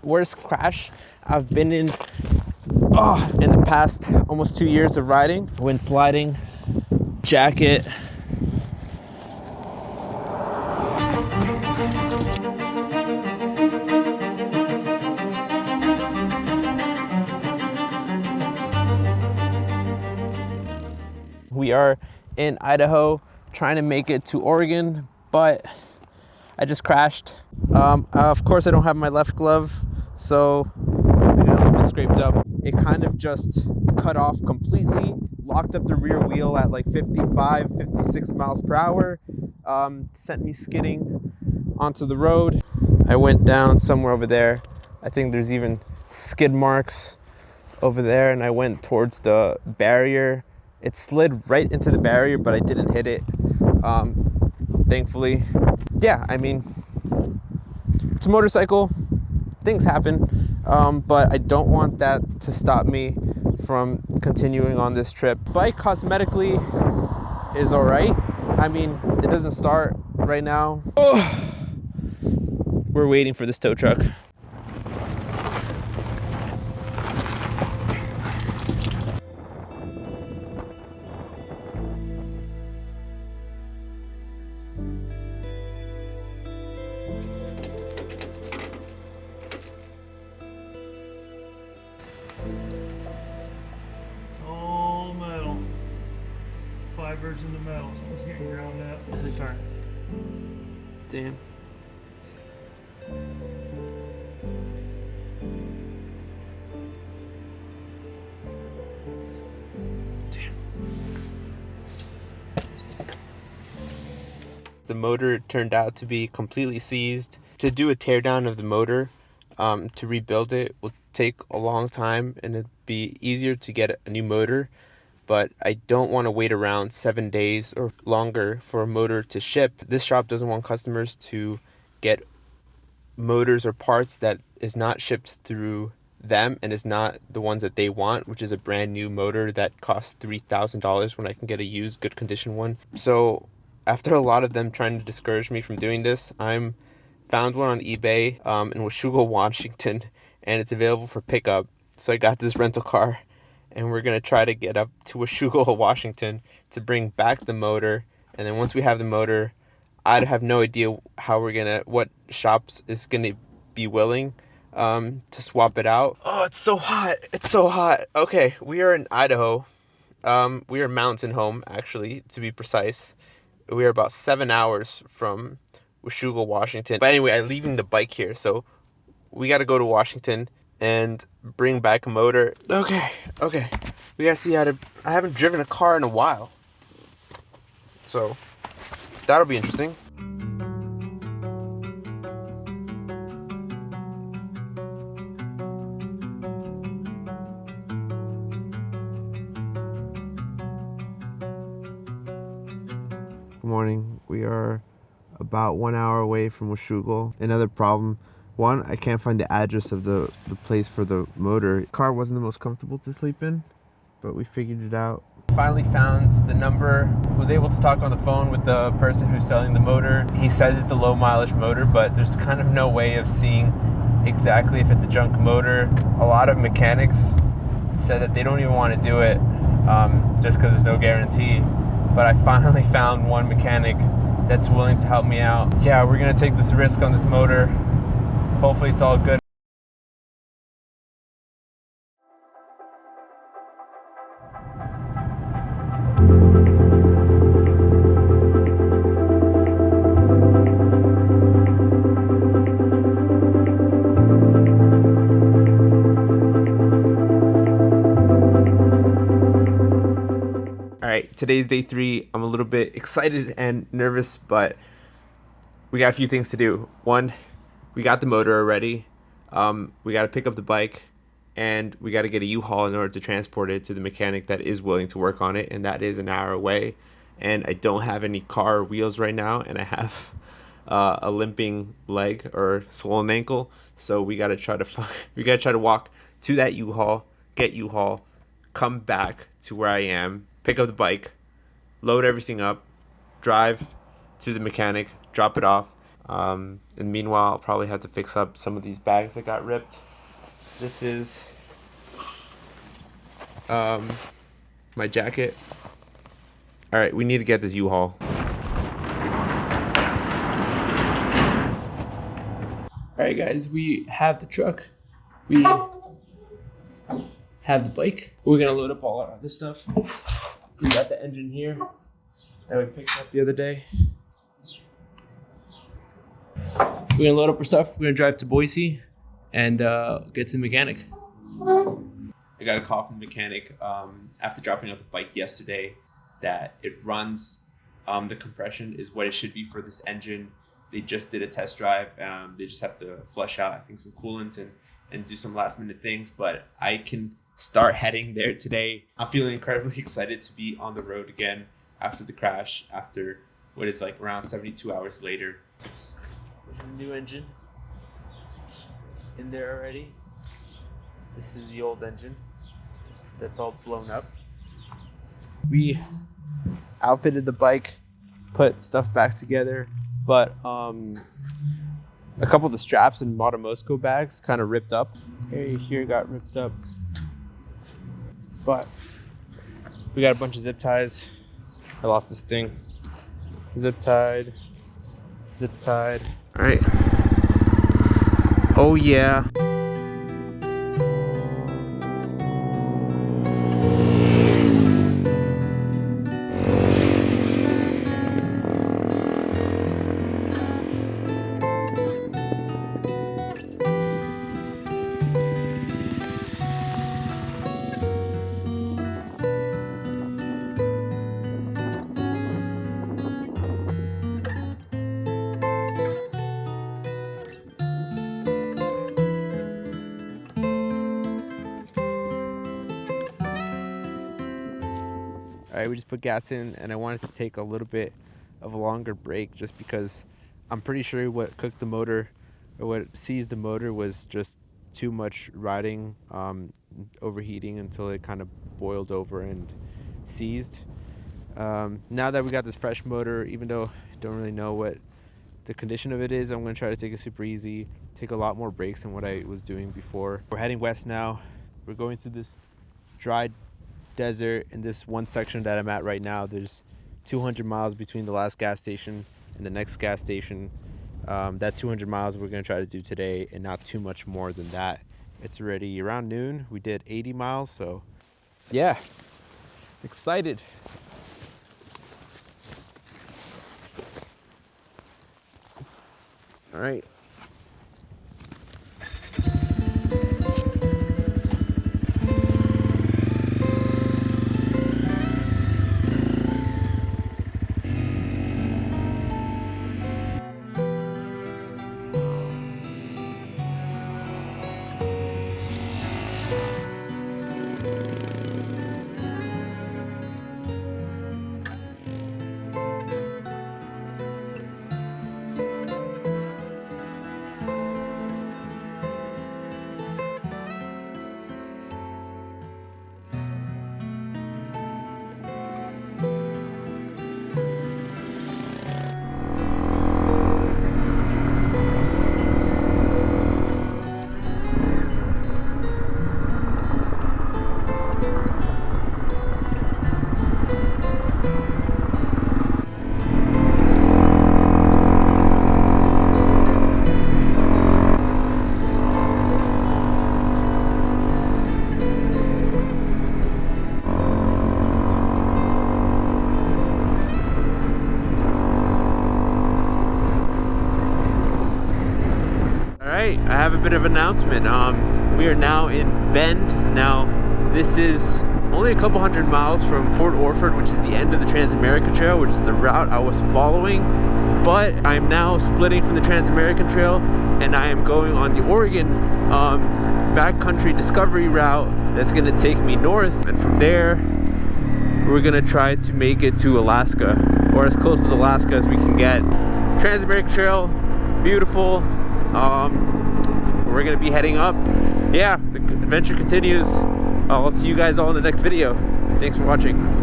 worst crash I've been in the past almost 2 years of riding. Wind sliding, jacket. We are in Idaho trying to make it to Oregon, but I just crashed. Of course I don't have my left glove, so I got a little bit scraped up. It kind of just cut off completely, locked up the rear wheel at like 55, 56 miles per hour, sent me skidding onto the road. I went down somewhere over there. I think there's even skid marks over there, and I went towards the barrier. It slid right into the barrier, but I didn't hit it, thankfully. Yeah, I mean, it's a motorcycle, things happen, but I don't want that to stop me from continuing on this trip. Bike cosmetically is all right. I mean, it doesn't start right now. We're waiting for this tow truck. All metal. Fibers in the metal. Something's getting ground out. Sorry. Damn. The motor turned out to be completely seized. To do a teardown of the motor, to rebuild it will take a long time, and it'd be easier to get a new motor, but I don't want to wait around 7 days or longer for a motor to ship. This shop doesn't want customers to get motors or parts that is not shipped through them and is not the ones that they want, which is a brand new motor that costs $3,000 when I can get a used good condition one. So after a lot of them trying to discourage me from doing this, I'm found one on eBay in Washougal, Washington, and it's available for pickup. So I got this rental car, and we're gonna try to get up to Washougal, Washington to bring back the motor. And then once we have the motor, I have no idea what shops is gonna be willing to swap it out. Oh, it's so hot. It's so hot. Okay, we are in Idaho. We are mountain home, actually, to be precise. We are about 7 hours from Washougal, Washington. But anyway, I'm leaving the bike here, so we got to go to Washington and bring back a motor. Okay. We got to see I haven't driven a car in a while, so that'll be interesting. Good morning. We are about 1 hour away from Washougal. Another problem. One, I can't find the address of the place for the motor. The car wasn't the most comfortable to sleep in, but we figured it out. Finally found the number. Was able to talk on the phone with the person who's selling the motor. He says it's a low mileage motor, but there's kind of no way of seeing exactly if it's a junk motor. A lot of mechanics said that they don't even want to do it just because there's no guarantee. But I finally found one mechanic that's willing to help me out. Yeah, we're gonna take this risk on this motor. Hopefully it's all good. All right, today's day 3. I'm a little bit excited and nervous, but we got a few things to do. One, we got the motor already. We got to pick up the bike, and we got to get a U-Haul in order to transport it to the mechanic that is willing to work on it, and that is an hour away. And I don't have any car wheels right now, and I have a limping leg or swollen ankle. So we got to try to walk to that U-Haul, get U-Haul, come back to where I am, pick up the bike, load everything up, drive to the mechanic, drop it off, And meanwhile, I'll probably have to fix up some of these bags that got ripped. This is my jacket. All right, we need to get this U-Haul. All right, guys, we have the truck. We have the bike. We're gonna load up all our other stuff. We got the engine here that we picked up the other day. We're gonna load up our stuff. We're gonna drive to Boise and get to the mechanic. I got a call from the mechanic after dropping off the bike yesterday that it runs. The compression is what it should be for this engine. They just did a test drive. They just have to flush out, I think, some coolant and do some last minute things. But I can start heading there today. I'm feeling incredibly excited to be on the road again after the crash, after what is like around 72 hours later. This is the new engine in there already. This is the old engine that's all blown up. We outfitted the bike, put stuff back together, but a couple of the straps and Motomosco bags kind of ripped up. Area here got ripped up, but we got a bunch of zip ties. I lost this thing. Zip tied. All right. Oh yeah. All right, we just put gas in, and I wanted to take a little bit of a longer break just because I'm pretty sure what cooked the motor or what seized the motor was just too much riding, overheating until it kind of boiled over and seized. Now that we got this fresh motor, even though I don't really know what the condition of it is, I'm going to try to take it super easy, take a lot more breaks than what I was doing before. We're heading west now. We're going through this dry desert. In this one section that I'm at right now, there's 200 miles between the last gas station and the next gas station. That 200 miles we're going to try to do today, and not too much more than that. It's already around noon. We did 80 miles, so yeah, excited. All right. I have a bit of an announcement. We are now in Bend. Now, this is only a couple hundred miles from Port Orford, which is the end of the Trans-American Trail, which is the route I was following. But I'm now splitting from the Trans-American Trail, and I am going on the Oregon backcountry discovery route that's going to take me north, and from there we're going to try to make it to Alaska, or as close as Alaska as we can get. Trans-American Trail, beautiful. We're gonna be heading up. Yeah, the adventure continues. I'll see you guys all in the next video. Thanks for watching.